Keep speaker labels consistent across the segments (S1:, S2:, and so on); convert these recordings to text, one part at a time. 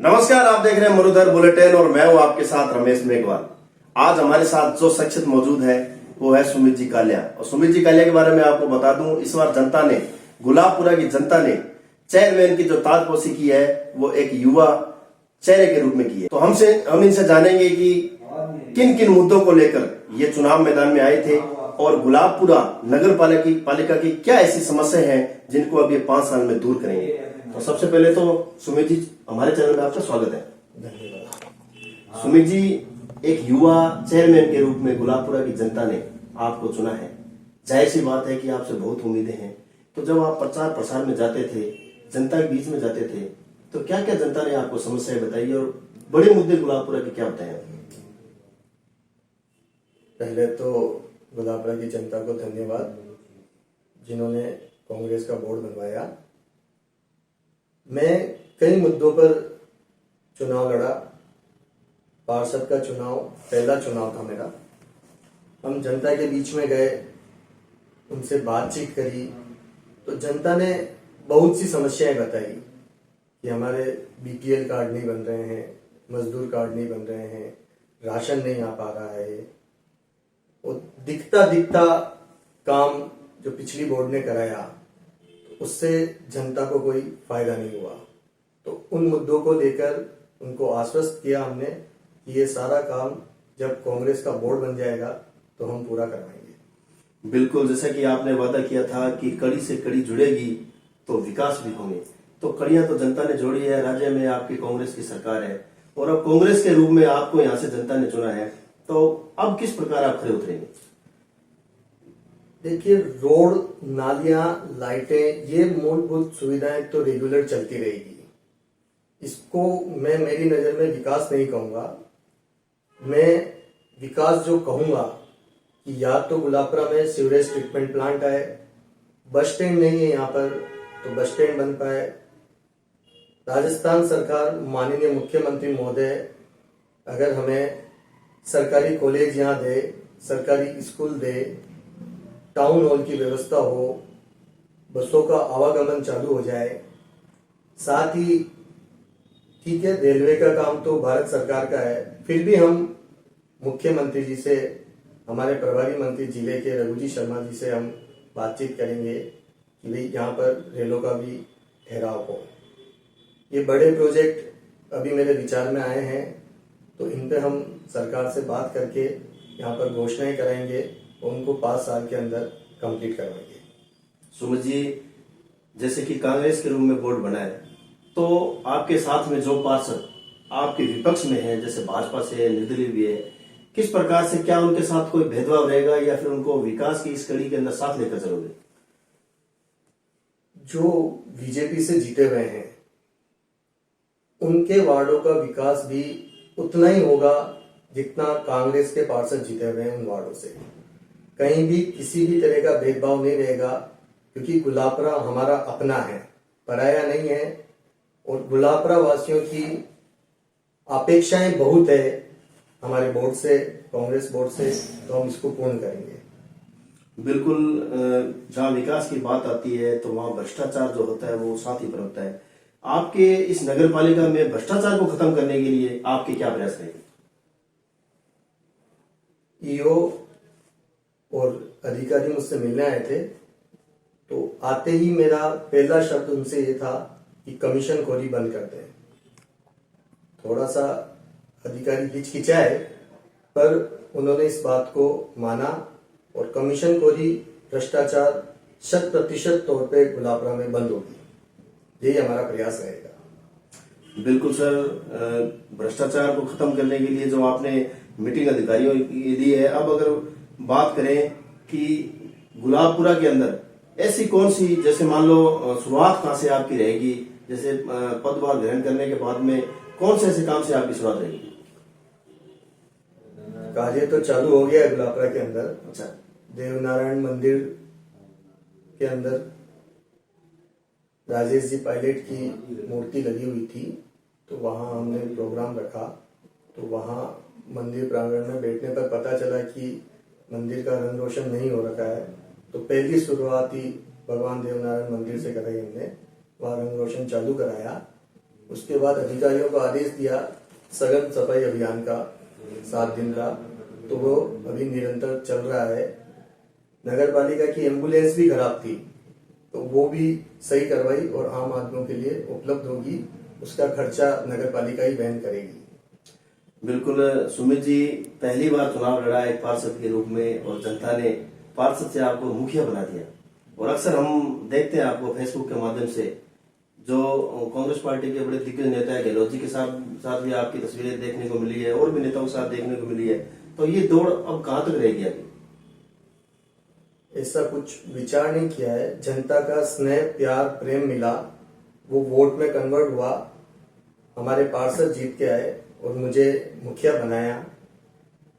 S1: नमस्कार, आप देख रहे हैं मरुधर बुलेटिन और मैं हूं आपके साथ रमेश मेघवाल। आज हमारे साथ जो शख्सियत मौजूद है वो है सुमित जी कालिया। और सुमित जी कालिया के बारे में आपको बता दूं, इस बार जनता ने, गुलाबपुरा की जनता ने चेयरमैन की जो ताजपोशी की है वो एक युवा चेहरे के रूप में की है। तो हम इनसे जानेंगे कि किन किन मुद्दों को लेकर ये चुनाव मैदान में आए थे और गुलाबपुरा नगर पालिका की क्या ऐसी समस्या है जिनको अब ये 5 साल में दूर करेंगे। तो सबसे पहले तो सुमित जी, हमारे चैनल में आपका स्वागत है। धन्यवाद। सुमित जी, एक युवा चेयरमैन के रूप में गुलाबपुरा की जनता ने आपको चुना है। जाहिर सी बात है कि आपसे बहुत उम्मीदें हैं। तो जब आप प्रचार प्रसार में जाते थे, जनता के बीच में जाते थे, तो क्या क्या जनता ने आपको समस्याएं बताई और बड़े मुद्दे गुलाबपुरा के क्या बताए?
S2: पहले तो गुलाबपुरा की जनता को धन्यवाद जिन्होंने कांग्रेस का बोर्ड बनवाया। मैं कई मुद्दों पर चुनाव लड़ा। पार्षद का चुनाव पहला चुनाव था मेरा। हम जनता के बीच में गए, उनसे बातचीत करी, तो जनता ने बहुत सी समस्याएं बताई कि हमारे बीपीएल कार्ड नहीं बन रहे हैं, मजदूर कार्ड नहीं बन रहे हैं, राशन नहीं आ पा रहा है। वो दिखता काम जो पिछली बोर्ड ने कराया तो उससे जनता को कोई फायदा नहीं हुआ। तो उन मुद्दों को लेकर उनको आश्वस्त किया हमने कि ये सारा काम जब कांग्रेस का बोर्ड बन जाएगा तो हम पूरा करवाएंगे।
S1: बिल्कुल, जैसा कि आपने वादा किया था कि कड़ी से कड़ी जुड़ेगी तो विकास भी होंगे। तो कड़ियां तो जनता ने जोड़ी है। राज्य में आपकी कांग्रेस की सरकार है और अब कांग्रेस के रूप में आपको यहाँ से जनता ने चुना है, तो अब किस प्रकार आप खड़े उतरेंगे?
S2: देखिए, रोड, नालियां, लाइटें, ये मूलभूत सुविधाएं तो रेगुलर चलती रहेगी। इसको मैं मेरी नजर में विकास नहीं कहूंगा। मैं विकास जो कहूंगा कि या तो गुलाबपुरा में सीवरेज ट्रीटमेंट प्लांट आए, बस स्टैंड नहीं है यहाँ पर तो बस स्टैंड बन पाए। राजस्थान सरकार, माननीय मुख्यमंत्री महोदय अगर हमें सरकारी कॉलेज यहाँ दे, सरकारी स्कूल दे, टाउन हॉल की व्यवस्था हो, बसों का आवागमन चालू हो जाए। साथ ही ठीक है, रेलवे का काम तो भारत सरकार का है, फिर भी हम मुख्यमंत्री जी से, हमारे प्रभारी मंत्री जिले के रघु जी शर्मा जी से हम बातचीत करेंगे कि भाई यहाँ पर रेलों का भी ठहराव हो। ये बड़े प्रोजेक्ट अभी मेरे विचार में आए हैं, तो इन पे हम सरकार से बात करके यहाँ पर घोषणाएं कराएंगे और उनको 5 साल के अंदर कंप्लीट करवाएंगे।
S1: सुमित जी, जैसे कि कांग्रेस के रूप में बोर्ड बना है, तो आपके साथ में जो पार्षद आपके विपक्ष में है, जैसे भाजपा से निर्दलीय भी है, किस प्रकार से, क्या उनके साथ कोई भेदभाव रहेगा या फिर उनको विकास की इस कड़ी के अंदर साथ लेकर चलोगे?
S2: जो बीजेपी से जीते हुए हैं उनके वार्डों का विकास भी उतना ही होगा जितना कांग्रेस के पार्षद जीते हुए हैं उन वार्डों से। कहीं भी किसी भी तरह का भेदभाव नहीं रहेगा, क्योंकि गुलाबपुरा हमारा अपना है, पराया नहीं है। और गुलाबपुरा वासियों की अपेक्षाएं बहुत है हमारे बोर्ड से, कांग्रेस बोर्ड से, तो हम इसको पूर्ण करेंगे।
S1: बिल्कुल, जहाँ विकास की बात आती है तो वहाँ भ्रष्टाचार जो होता है वो साथ ही पर होता है। आपके इस नगर पालिका में भ्रष्टाचार को खत्म करने के लिए आपके क्या प्रयास रहेंगे?
S2: ईओ और अधिकारी मुझसे मिलने आए थे, तो आते ही मेरा पहला शब्द उनसे ये था कि कमीशन खोरी बंद कर दें। थोड़ा सा अधिकारी हिचकिचाए, पर उन्होंने इस बात को माना और कमीशन खोरी, भ्रष्टाचार 100% तौर पे गुलाबपुरा में बंद होगी। यही हमारा प्रयास रहेगा।
S1: बिल्कुल सर, भ्रष्टाचार को खत्म करने के लिए जो आपने मीटिंग अधिकारियों की दी है, अब अगर बात करें कि गुलाबपुरा के अंदर ऐसी कौन सी, जैसे मान लो शुरुआत कहां से आपकी रहेगी, जैसे पदभार ग्रहण करने के बाद में कौन से ऐसे काम से आपकी शुरुआत रहेगी?
S2: कार्य तो चालू हो गया है गुलाबपुरा के अंदर।
S1: अच्छा,
S2: देवनारायण मंदिर के अंदर राजेश जी पायलट की मूर्ति लगी हुई थी, तो वहां हमने प्रोग्राम रखा। तो वहां मंदिर प्रांगण में बैठने पर पता चला कि मंदिर का रंग रोशन नहीं हो रखा है, तो पहली शुरुआत ही भगवान देवनारायण मंदिर से कराई हमने। वहां रंग रोशन चालू कराया। उसके बाद अधिकारियों को आदेश दिया सघन सफाई अभियान का 7 दिन का, तो वो अभी निरंतर चल रहा है। नगर पालिका की एम्बुलेंस भी खराब थी, तो वो भी सही करवाई और आम आदमियों के लिए उपलब्ध होगी। उसका खर्चा नगर पालिका ही वहन करेगी।
S1: बिल्कुल सुमित जी, पहली बार चुनाव लड़ा एक पार्षद के रूप में और जनता ने पार्षद से आपको मुखिया बना दिया। और अक्सर हम देखते हैं आपको फेसबुक के माध्यम से, जो कांग्रेस पार्टी के बड़े दिग्गज नेता है गहलोत जी के साथ भी आपकी तस्वीरें देखने को मिली है और भी नेताओं के साथ देखने को मिली है। तो ये दौड़ अब कहां तक रहेगी अभी?
S2: ऐसा कुछ विचार नहीं किया है। जनता का स्नेह प्यार प्रेम मिला, वो वोट में कन्वर्ट हुआ, हमारे पार्षद जीत के आए और मुझे मुखिया बनाया।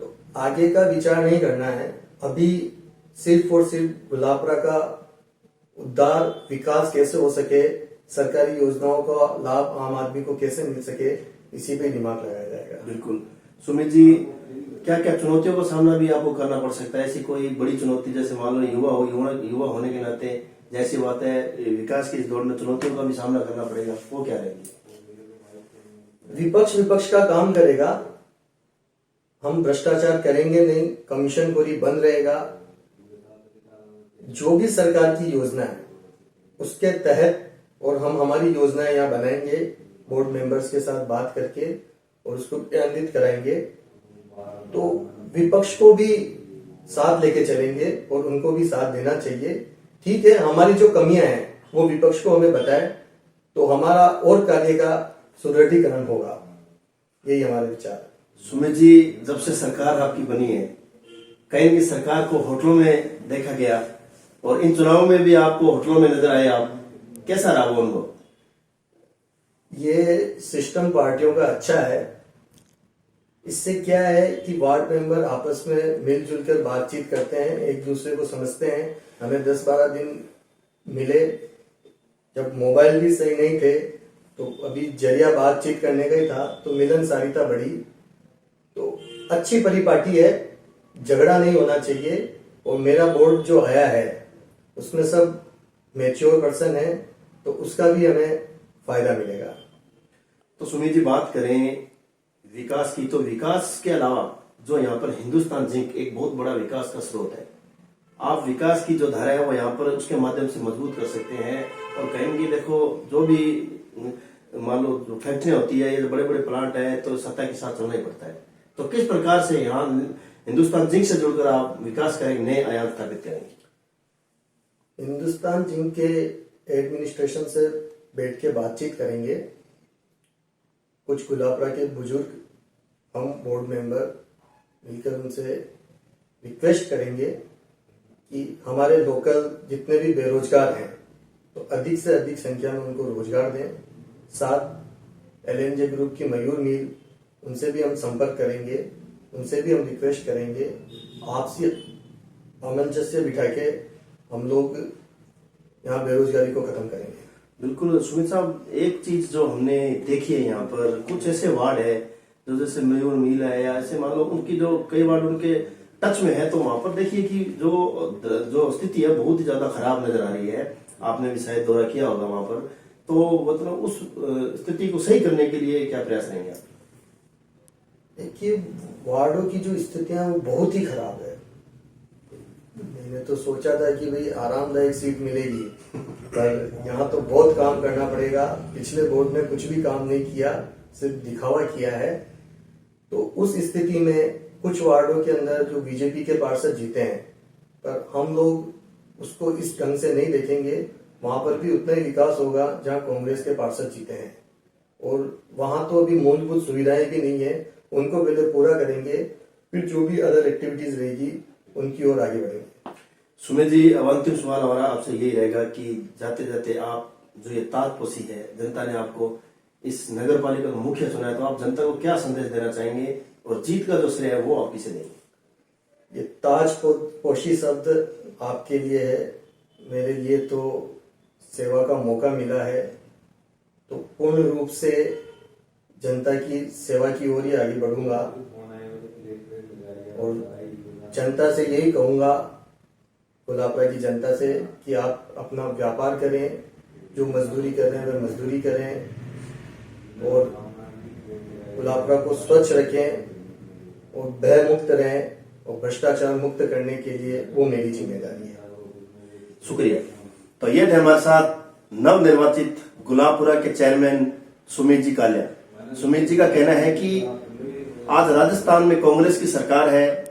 S2: तो आगे का विचार नहीं करना है। अभी सिर्फ और सिर्फ गुलाबपुरा का उद्धार विकास कैसे हो सके, सरकारी योजनाओं का लाभ आम आदमी को कैसे मिल सके, इसी पे दिमाग लगाया जाएगा।
S1: बिल्कुल सुमित जी, क्या क्या चुनौतियों का सामना भी आपको करना पड़ सकता है? ऐसी कोई बड़ी चुनौती, जैसे मान लो युवा होने के नाते जैसी बात है, विकास की इस दौड़ में चुनौतियों का भी सामना करना पड़ेगा, वो क्या रहेगी?
S2: विपक्ष का काम करेगा, हम भ्रष्टाचार करेंगे नहीं, कमीशनखोरी बंद रहेगा। जो भी सरकार की योजना है उसके तहत, और हम हमारी योजनाएं यहाँ बनाएंगे बोर्ड मेंबर्स के साथ बात करके और उसको क्रियान्वित कराएंगे। तो विपक्ष को भी साथ लेके चलेंगे और उनको भी साथ देना चाहिए। ठीक है, हमारी जो कमियां हैं वो विपक्ष को हमें बताए, तो हमारा और कार्य का सुदृढ़ीकरण होगा। यही हमारे विचार।
S1: सुमित जी, जब से सरकार आपकी बनी है, कहीं की सरकार को होटलों में देखा गया और इन चुनावों में भी आपको होटलों में नजर आए आप, कैसा रहा वो अनुभव?
S2: ये सिस्टम पार्टियों का अच्छा है। इससे क्या है कि वार्ड मेंबर आपस में मिलजुल कर बातचीत करते हैं, एक दूसरे को समझते हैं। हमें 10-12 दिन मिले, जब मोबाइल भी सही नहीं थे, तो अभी जरिया बातचीत करने का ही था, तो मिलनसारिता बढ़ी। तो अच्छी परिपाटी है, झगड़ा नहीं होना चाहिए। और मेरा बोर्ड जो आया है उसमें सब मैच्योर पर्सन है, तो उसका भी हमें फायदा मिलेगा।
S1: तो सुमित जी, बात करें विकास की, तो विकास के अलावा जो यहाँ पर हिंदुस्तान जिंक एक बहुत बड़ा विकास का स्रोत है, आप विकास की जो धारा है वो यहाँ पर उसके माध्यम से मजबूत कर सकते हैं। और कहेंगे देखो, जो भी मान लो जो फैक्ट्रियां होती है, ये बड़े बड़े प्लांट है, तो सत्ता के साथ चलना ही पड़ता है। तो किस प्रकार से यहाँ हिंदुस्तान जिंक से जुड़कर आप विकास का एक नए आयाम स्थापित करेंगे?
S2: हिंदुस्तान जिंक के एडमिनिस्ट्रेशन से बैठ के बातचीत करेंगे। कुछ गुलाबपुरा के बुजुर्ग, हम बोर्ड मेंबर मिलकर उनसे रिक्वेस्ट करेंगे कि हमारे लोकल जितने भी बेरोजगार हैं, तो अधिक से अधिक संख्या में उनको रोजगार दें। साथ एलएनजे ग्रुप की मयूर मिल, उनसे भी हम संपर्क करेंगे, उनसे भी हम रिक्वेस्ट करेंगे। आपसी सामंजस्य बिठा के हम लोग यहाँ बेरोजगारी को खत्म करेंगे।
S1: बिल्कुल सुमित साहब, एक चीज जो हमने देखी है यहाँ पर, कुछ ऐसे वार्ड है जो जैसे मयूर मिल है या ऐसे मान लो उनकी जो कई वार्ड उनके टच में है, तो वहां पर देखिए कि जो स्थिति है बहुत ही ज्यादा खराब नजर आ रही है। आपने भी शायद दौरा किया होगा वहां पर, तो मतलब उस स्थिति को सही करने के लिए क्या प्रयास रहेंगे आप?
S2: देखिए, वार्डों की जो स्थितियां वो बहुत ही खराब है। मैंने तो सोचा था कि भाई आरामदायक सीट मिलेगी, पर यहाँ तो बहुत काम करना पड़ेगा। पिछले बोर्ड ने कुछ भी काम नहीं किया, सिर्फ दिखावा किया है। तो उस स्थिति में कुछ वार्डों के अंदर जो बीजेपी के पार्षद जीते हैं, पर हम लोग उसको इस ढंग से नहीं देखेंगे। वहां पर भी उतना ही विकास होगा जहां कांग्रेस के पार्षद जीते हैं। और वहां तो अभी मूलभूत सुविधाएं भी नहीं है, उनको पहले पूरा करेंगे, फिर जो भी अदर एक्टिविटीज रहेगी उनकी ओर आगे बढ़ेंगे।
S1: सुमित जी, अब अंतिम सवाल हमारा आपसे यही रहेगा कि जाते जाते आप जो ये ताजपोशी है, जनता ने आपको इस नगर पालिका का मुखिया चुना है, तो आप जनता को क्या संदेश देना चाहेंगे और जीत का जो श्रेय है वो आप किसे देंगे?
S2: ये ताजपोशी शब्द आपके लिए है, मेरे लिए तो सेवा का मौका मिला है। तो पूर्ण रूप से जनता की सेवा की ओर ही आगे बढ़ूंगा और जनता से यही कहूंगा, गुलाबपुरा की जनता से, कि आप अपना व्यापार करें, जो मजदूरी कर रहे हैं वे मजदूरी करें, और गुलाबपुरा को स्वच्छ रखें और भय मुक्त रहें और भ्रष्टाचार मुक्त करने के लिए वो मेरी जिम्मेदारी है।
S1: शुक्रिया। तो ये थे हमारे साथ नवनिर्वाचित गुलाबपुरा के चेयरमैन सुमित जी काल्या। सुमित जी का कहना है कि आज राजस्थान में कांग्रेस की सरकार है